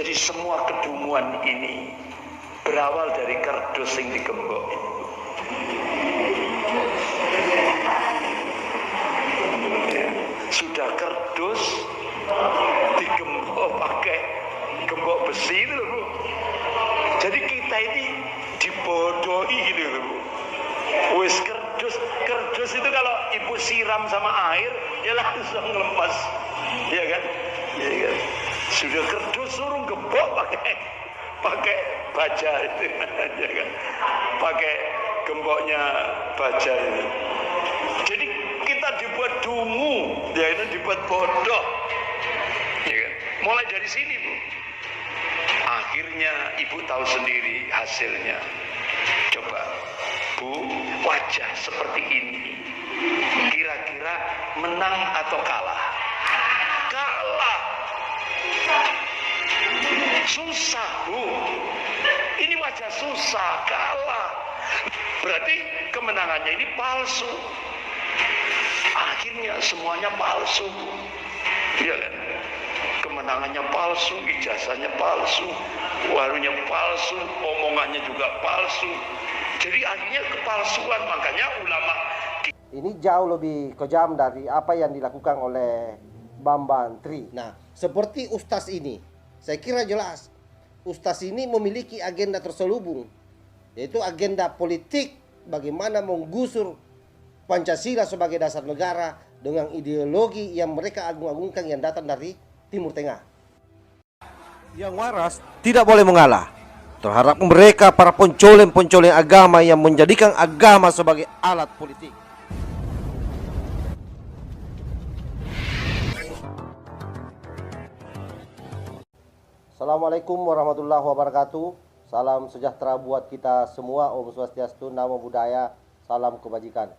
Jadi semua kedunguan ini berawal dari kerdus yang digembok itu. Ya. Sudah kerdus digembok pakai gembok besi itu loh, Bu. Jadi kita ini dibodohi gitu loh, Bu. Wis kerdus itu kalau ibu siram sama air ya langsung lemas, ya kan? Ya kan? Sudah kerdus suruh gembok pakai baja itu, ya kan? Pakai gemboknya baja itu. Jadi kita dibuat dungu, ya itu dibuat bodoh, ya kan? Mulai dari sini, Bu. Akhirnya ibu tahu sendiri hasilnya. Coba, Bu, wajah seperti ini kira-kira menang atau kalah? Kalah. Susah, Bu. Ini wajah susah, kalah. Berarti kemenangannya ini palsu. Akhirnya semuanya palsu, Bu. Iya kan? Kemenangannya palsu, ijazahnya palsu, warungnya palsu, omongannya juga palsu. Jadi akhirnya kepalsuan, makanya ulama ini jauh lebih kejam dari apa yang dilakukan oleh Bambang Tri. Nah, seperti Ustaz ini, saya kira jelas Ustaz ini memiliki agenda terselubung, yaitu agenda politik bagaimana menggusur Pancasila sebagai dasar negara dengan ideologi yang mereka agung-agungkan yang datang dari Timur Tengah. Yang waras tidak boleh mengalah terhadap mereka para pencoleng-pencoleng agama yang menjadikan agama sebagai alat politik. Assalamualaikum warahmatullahi wabarakatuh. Salam sejahtera buat kita semua. Om Swastiastu, Namo Buddhaya, salam kebajikan.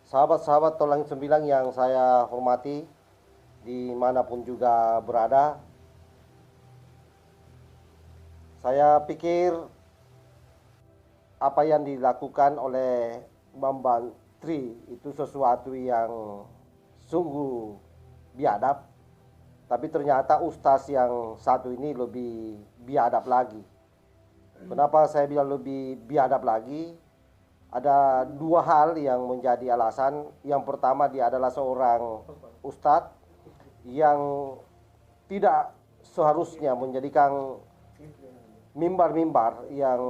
Sahabat-sahabat Tolong Sembilan yang saya hormati, dimanapun juga berada, saya pikir apa yang dilakukan oleh Bambang Tri itu sesuatu yang sungguh biadab. Tapi ternyata Ustaz yang satu ini lebih biadab lagi. Kenapa saya bilang lebih biadab lagi? Ada dua hal yang menjadi alasan. Yang pertama, dia adalah seorang Ustadz yang tidak seharusnya menjadikan mimbar-mimbar yang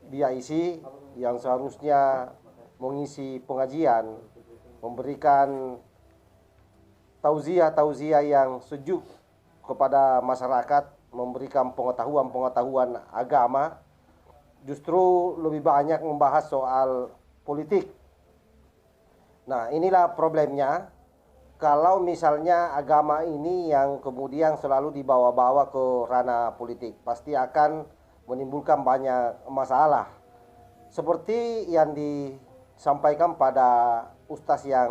dia isi, yang seharusnya mengisi pengajian, memberikan tauziah yang sejuk kepada masyarakat, memberikan pengetahuan agama, justru lebih banyak membahas soal politik. Nah, inilah problemnya. Kalau misalnya agama ini yang kemudian selalu dibawa-bawa ke ranah politik, pasti akan menimbulkan banyak masalah. Seperti yang disampaikan pada Ustaz yang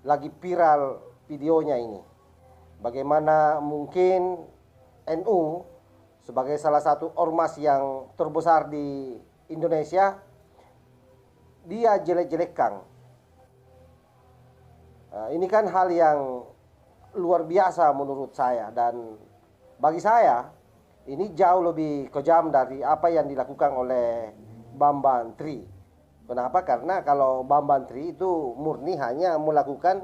lagi viral videonya ini. Bagaimana mungkin NU sebagai salah satu ormas yang terbesar di Indonesia, dia jelek-jelekkan. Nah, ini kan hal yang luar biasa menurut saya, dan bagi saya ini jauh lebih kejam dari apa yang dilakukan oleh Bambang Tri. Kenapa? Karena kalau Bambang Tri itu murni hanya melakukan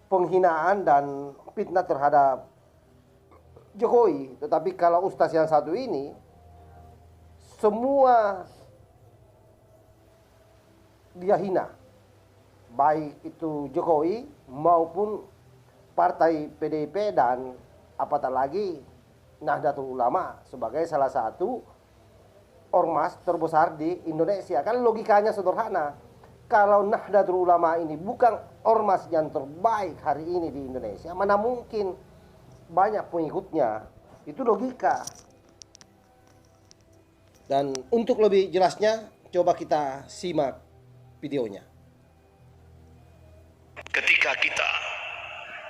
penghinaan dan fitnah terhadap Jokowi. Tetapi kalau Ustaz yang satu ini, semua dia hina, baik itu Jokowi maupun partai PDIP dan apatah lagi Nahdlatul Ulama sebagai salah satu ormas terbesar di Indonesia. Kan logikanya sederhana. Kalau Nahdlatul Ulama ini bukan ormas yang terbaik hari ini di Indonesia, mana mungkin banyak pengikutnya. Itu logika. Dan untuk lebih jelasnya, coba kita simak videonya. Ketika kita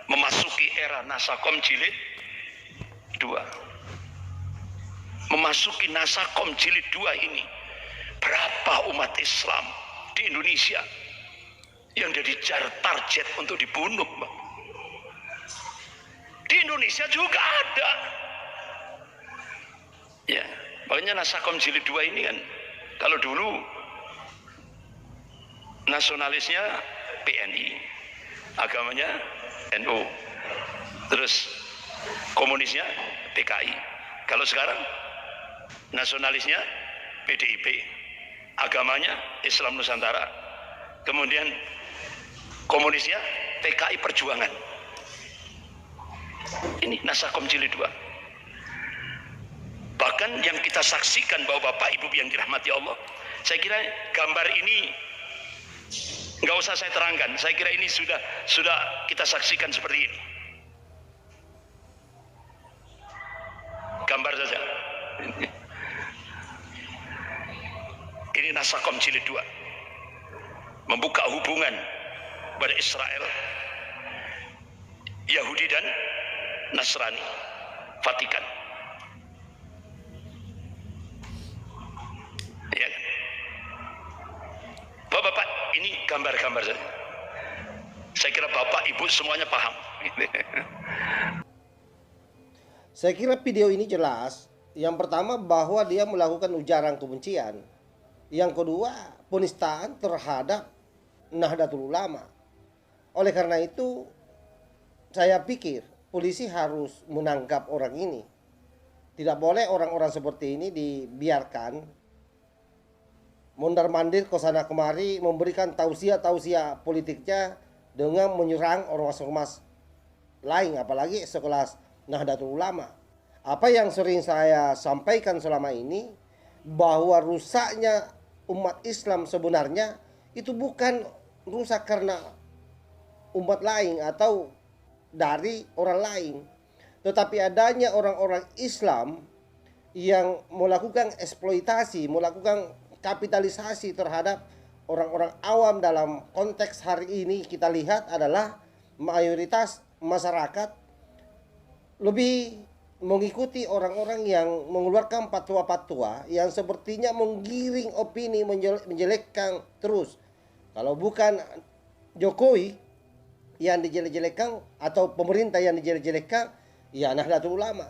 memasuki era Nasakom Jilid 2, memasuki Nasakom Jilid 2 ini, berapa umat Islam di Indonesia yang jadi target untuk dibunuh, Mbak? Di Indonesia juga ada. Ya, makanya Nasakom Jilid 2 ini kan, kalau dulu nasionalisnya PNI, agamanya NU, terus komunisnya PKI. Kalau sekarang nasionalisnya PDIP, agamanya Islam Nusantara, kemudian komunisnya PKI Perjuangan. Ini Nasakom Jilid 2. Bahkan yang kita saksikan bahwa Bapak Ibu yang dirahmati Allah, saya kira gambar ini nggak usah saya terangkan. Saya kira ini sudah kita saksikan seperti ini. Gambar saja. Ini Nasakom Jilid 2. Membuka hubungan pada Israel, Yahudi dan Nasrani, Vatikan. Ya. Bapak, ini gambar-gambar saja. Saya kira Bapak Ibu semuanya paham. Saya kira video ini jelas. Yang pertama bahwa dia melakukan ujaran kebencian. Yang kedua, penistaan terhadap Nahdlatul Ulama. Oleh karena itu, saya pikir polisi harus menangkap orang ini. Tidak boleh orang-orang seperti ini dibiarkan mondar-mandir ke sana kemari memberikan tausiah-tausiah politiknya dengan menyerang ormas-ormas lain, apalagi sekelas Nahdlatul Ulama. Apa yang sering saya sampaikan selama ini, bahwa rusaknya umat Islam sebenarnya itu bukan rusak karena umat lain atau dari orang lain, tetapi adanya orang-orang Islam yang melakukan eksploitasi, melakukan kapitalisasi terhadap orang-orang awam. Dalam konteks hari ini kita lihat adalah mayoritas masyarakat lebih mengikuti orang-orang yang mengeluarkan fatwa-fatwa yang sepertinya menggiring opini, menjelekkan terus. Kalau bukan Jokowi yang dijelek-jelekkan atau pemerintah yang dijelek-jelekkan, ya Nahdlatul Ulama,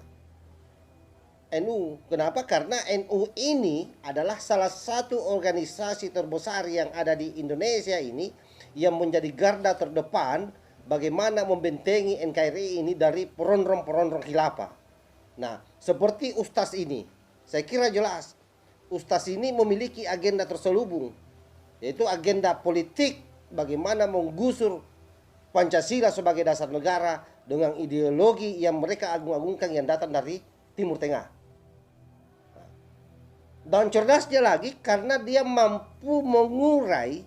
NU. Kenapa? Karena NU ini adalah salah satu organisasi terbesar yang ada di Indonesia ini, yang menjadi garda terdepan bagaimana membentengi NKRI ini dari perondong-perondong khilafah. Nah, seperti ustaz ini, saya kira jelas ustaz ini memiliki agenda terselubung, yaitu agenda politik bagaimana menggusur Pancasila sebagai dasar negara dengan ideologi yang mereka agung-agungkan yang datang dari Timur Tengah. Dan cerdasnya lagi karena dia mampu mengurai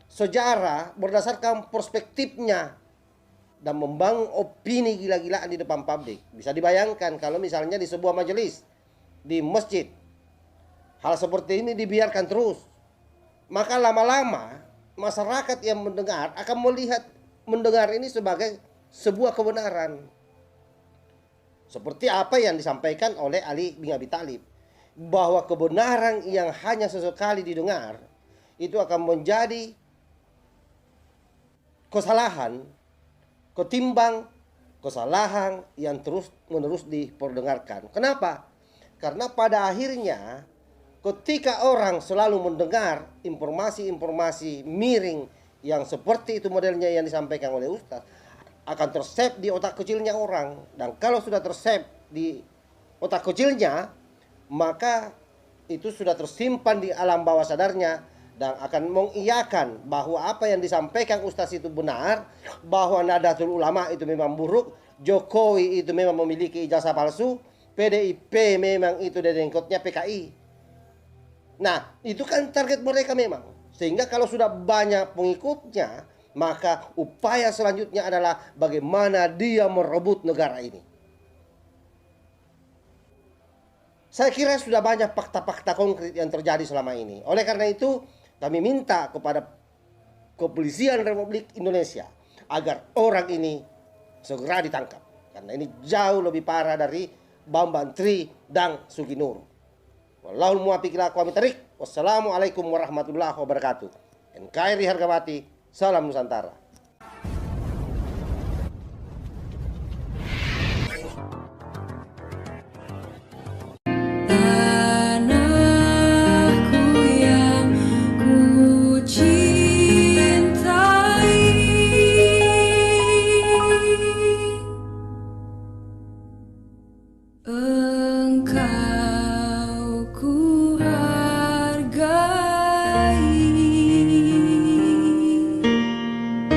sejarah berdasarkan perspektifnya dan membangun opini gila-gilaan di depan publik. Bisa dibayangkan kalau misalnya di sebuah majelis, di masjid, hal seperti ini dibiarkan terus, maka lama-lama masyarakat yang mendengar akan mendengar ini sebagai sebuah kebenaran. Seperti apa yang disampaikan oleh Ali bin Abi Thalib, bahwa kebenaran yang hanya sesekali didengar itu akan menjadi kesalahan ketimbang kesalahan yang terus-menerus diperdengarkan. Kenapa? Karena pada akhirnya ketika orang selalu mendengar informasi-informasi miring yang seperti itu modelnya yang disampaikan oleh Ustaz, akan tersave di otak kecilnya orang. Dan kalau sudah tersave di otak kecilnya, maka itu sudah tersimpan di alam bawah sadarnya dan akan mengiyakan bahwa apa yang disampaikan Ustaz itu benar, bahwa Nahdlatul Ulama itu memang buruk, Jokowi itu memang memiliki ijazah palsu, PDIP memang itu dedengkotnya PKI. Nah, itu kan target mereka memang. Sehingga kalau sudah banyak pengikutnya, maka upaya selanjutnya adalah bagaimana dia merebut negara ini. Saya kira sudah banyak fakta-fakta konkret yang terjadi selama ini. Oleh karena itu, kami minta kepada Kepolisian Republik Indonesia agar orang ini segera ditangkap. Karena ini jauh lebih parah dari Bambang Tri dan Sugi Nur. Wallahul muwaffiq ila aqwamit thariq. Wassalamualaikum warahmatullahi wabarakatuh. NKRI harga mati. Salam Nusantara.